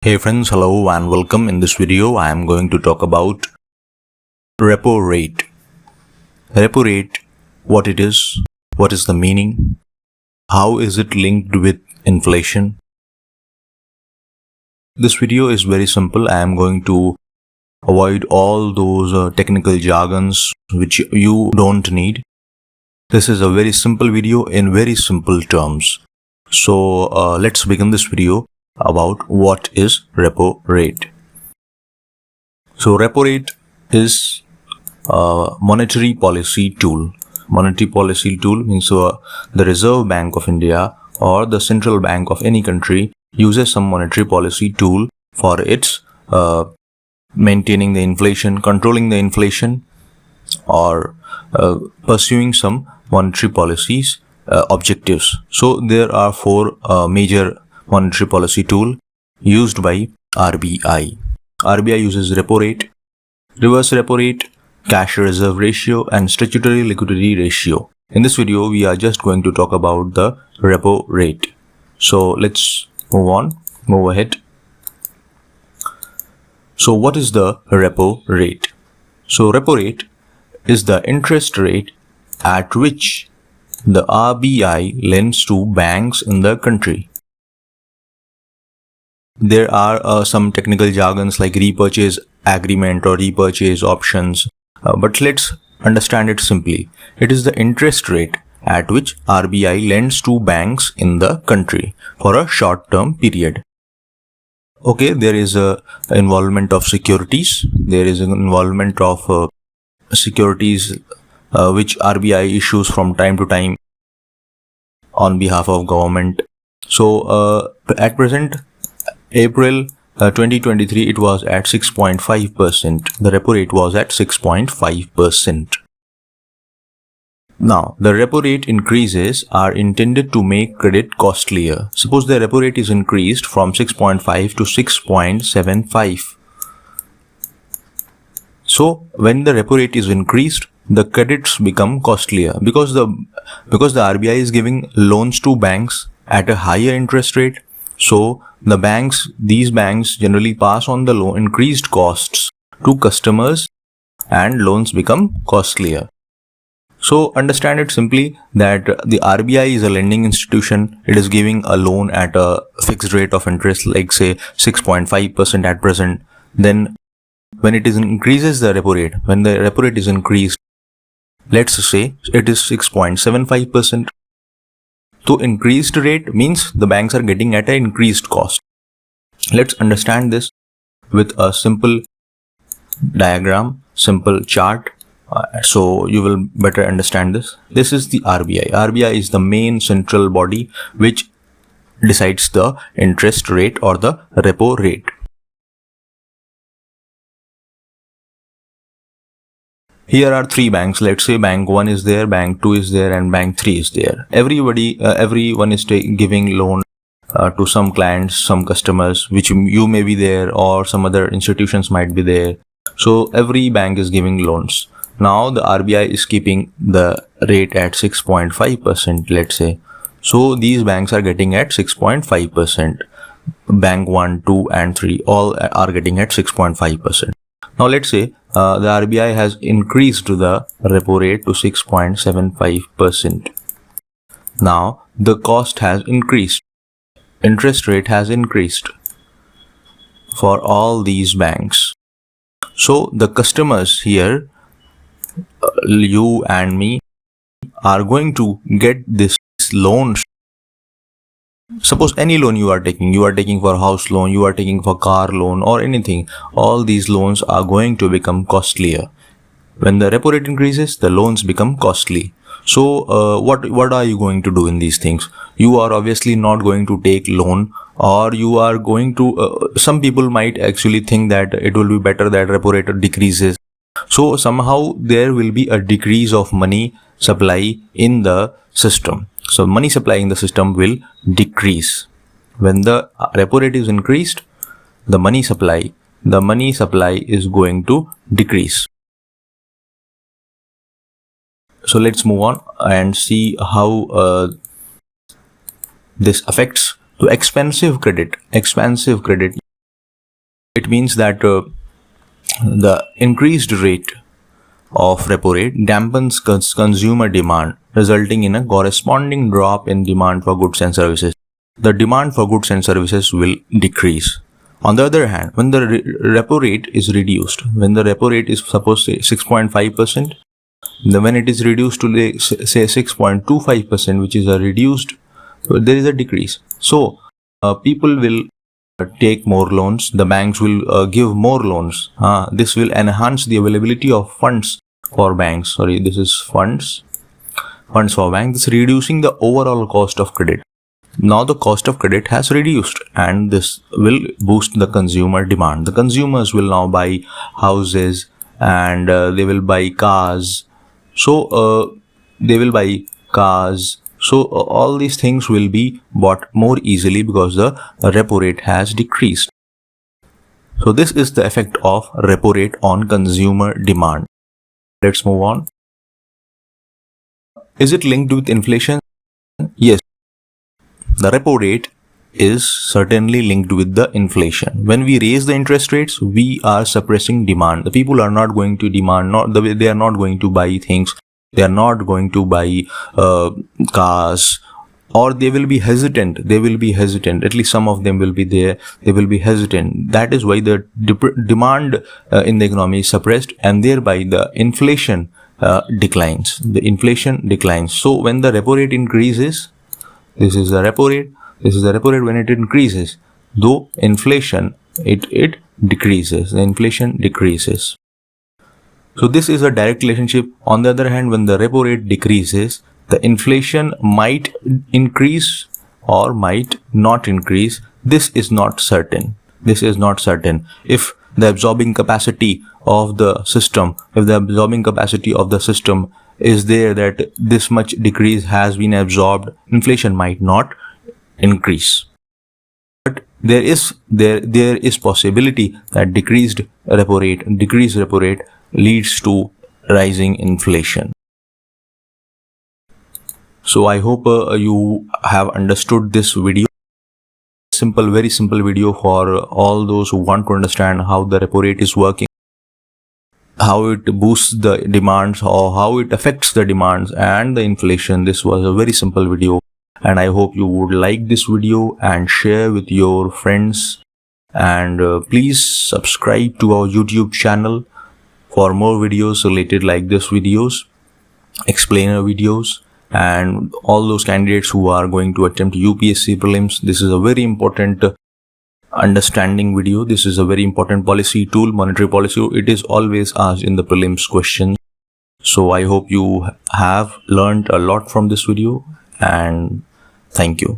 Hey friends, hello and welcome. In this video, I am going to talk about repo rate. Repo rate, what it is, what is the meaning, how is it linked with inflation. This video is very simple. I am going to avoid all those technical jargons which you don't need. This is a very simple video in very simple terms. So let's begin this video about what is repo rate. So repo rate is a monetary policy tool. Monetary policy tool means the Reserve Bank of India or the central bank of any country uses some monetary policy tool for its maintaining the inflation, controlling the inflation, or pursuing some monetary policies objectives. So there are four major monetary policy tool used by RBI. RBI uses repo rate, reverse repo rate, cash reserve ratio, and statutory liquidity ratio. In this video, we are just going to talk about the repo rate. So let's move ahead. So what is the repo rate? So repo rate is the interest rate at which the RBI lends to banks in the country. There are some technical jargons like repurchase agreement or repurchase options, but let's understand it simply. It is the interest rate at which RBI lends to banks in the country for a short-term period. Okay, there is a involvement of securities. There is an involvement of securities which RBI issues from time to time on behalf of government. So at present, April 2023, it was at 6.5%. The repo rate was at 6.5%. Now, the repo rate increases are intended to make credit costlier. Suppose the repo rate is increased from 6.5 to 6.75. So, when the repo rate is increased, the credits become costlier because the RBI is giving loans to banks at a higher interest rate. So these banks generally pass on the increased costs to customers and loans become costlier. So understand it simply that the RBI is a lending institution. It is giving a loan at a fixed rate of interest, like say 6.5% at present. Then when it increases the repo rate, when the repo rate is increased, let's say it is 6.75%. So increased rate means the banks are getting at an increased cost. Let's understand this with a simple diagram, simple chart, so you will better understand this. This is the RBI. RBI is the main central body which decides the interest rate or the repo rate. Here are three banks. Let's say bank 1 is there, bank 2 is there, and bank 3 is there. Everyone is giving loan to some clients, some customers, which you may be there, or some other institutions might be there. So every bank is giving loans. Now the RBI is keeping the rate at 6.5%, let's say. So these banks are getting at 6.5%. Bank 1, 2, and 3 all are getting at 6.5%. Now let's say the RBI has increased the repo rate to 6.75%. Now the cost has increased. Interest rate has increased for all these banks. So the customers here, you and me, are going to get this loan. Suppose any loan you are taking for house loan, you are taking for car loan or anything, all these loans are going to become costlier. When the repo rate increases, the loans become costly. So what are you going to do in these things? You are obviously not going to take loan, or you are going to, some people might actually think that it will be better that repo rate decreases. So somehow there will be a decrease of money supply in the system. So money supply in the system will decrease. When the repo rate is increased, the money supply is going to decrease. So let's move on and see how this affects to expensive credit. it means that the increased rate of repo rate dampens consumer demand, resulting in a corresponding drop in demand for goods and services. The demand for goods and services will decrease. On the other hand, when the repo rate is reduced, when the repo rate is supposed to say 6.5%, when it is reduced to say 6.25%, which is a reduced, there is a decrease. So people will take more loans, the banks will give more loans. This will enhance the availability of funds for banks. Sorry, this is funds for banks, reducing the overall cost of credit. Now the cost of credit has reduced, and this will boost the consumer demand. The consumers will now buy houses, and they will buy cars. So all these things will be bought more easily because the repo rate has decreased. So this is the effect of repo rate on consumer demand. Let's move on. Is it linked with inflation? Yes. The repo rate is certainly linked with the inflation. When we raise the interest rates, we are suppressing demand. The people are not going to demand, they are not going to buy things. They are not going to buy cars, or they will be hesitant. At least some of them will be there. They will be hesitant. That is why the demand in the economy is suppressed, and thereby the inflation declines. So when the repo rate increases, this is the repo rate. This is the repo rate when it increases. Though inflation, it decreases. The inflation decreases. So this is a direct relationship. On the other hand, when the repo rate decreases, the inflation might increase or might not increase. This is not certain. If the absorbing capacity of the system, is there, that this much decrease has been absorbed, inflation might not increase. But there is possibility that decreased repo rate leads to rising inflation. So I hope you have understood this video. Very simple video for all those who want to understand how the repo rate is working, how it boosts the demands, or how it affects the demands and the inflation. This was a very simple video, and I hope you would like this video and share with your friends. And please subscribe to our YouTube channel for more videos related like this videos, explainer videos, and all those candidates who are going to attempt UPSC prelims. This is a very important understanding video. This is a very important policy tool, monetary policy. It is always asked in the prelims questions. So I hope you have learned a lot from this video, and thank you.